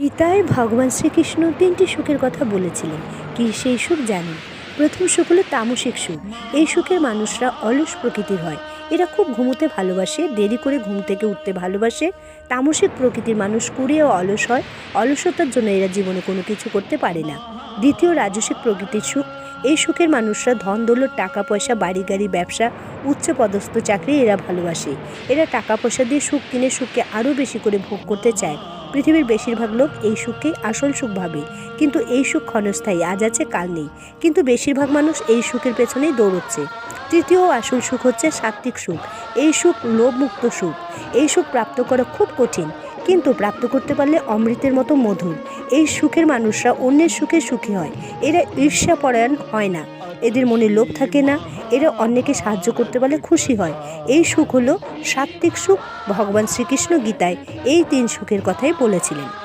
গীতায় ভগবান শ্রীকৃষ্ণ তিনটি সুখের কথা বলেছিলেন। কি সেই সুখ জানেন? প্রথম সুখ হলো তামসিক সুখ। এই সুখের মানুষরা অলস প্রকৃতির হয়। এরা খুব ঘুমোতে ভালোবাসে, দেরি করে ঘুম থেকে উঠতে ভালোবাসে। তামসিক প্রকৃতির মানুষ কুঁড়ে ও অলস হয়। অলসতার জন্য এরা জীবনে কোনো কিছু করতে পারে না। দ্বিতীয় রাজসিক প্রকৃতির সুখ। এই সুখের মানুষরা ধন দৌলত, টাকা পয়সা, বাড়ি গাড়ি, ব্যবসা, উচ্চপদস্থ চাকরি এরা ভালোবাসে। এরা টাকা পয়সা দিয়ে সুখ কিনে সুখকে আরও বেশি করে ভোগ করতে চায়। পৃথিবীর বেশিরভাগ লোক এই সুখকেই আসল সুখ ভাবে, কিন্তু এই সুখ ক্ষণস্থায়ী, আজ আছে কাল নেই। কিন্তু বেশিরভাগ মানুষ এই সুখের পেছনেই দৌড়চ্ছে। তৃতীয় আসল সুখ হচ্ছে সাত্ত্বিক সুখ। এই সুখ লোভমুক্ত সুখ। এই সুখ প্রাপ্ত করা খুব কঠিন, কিন্তু প্রাপ্ত করতে পারলে অমৃতের মতো মধুর। এই সুখের মানুষরা অন্যের সুখে সুখী হয়। এরা ঈর্ষাপরায়ণ হয় না, এদের মনে লোভ থাকে না। এরা অন্যকে সাহায্য করতে পারলে খুশি হয়। এই সুখ হলো সাত্ত্বিক সুখ। ভগবান শ্রীকৃষ্ণ গীতায় এই তিন সুখের কথাই বলেছিলেন।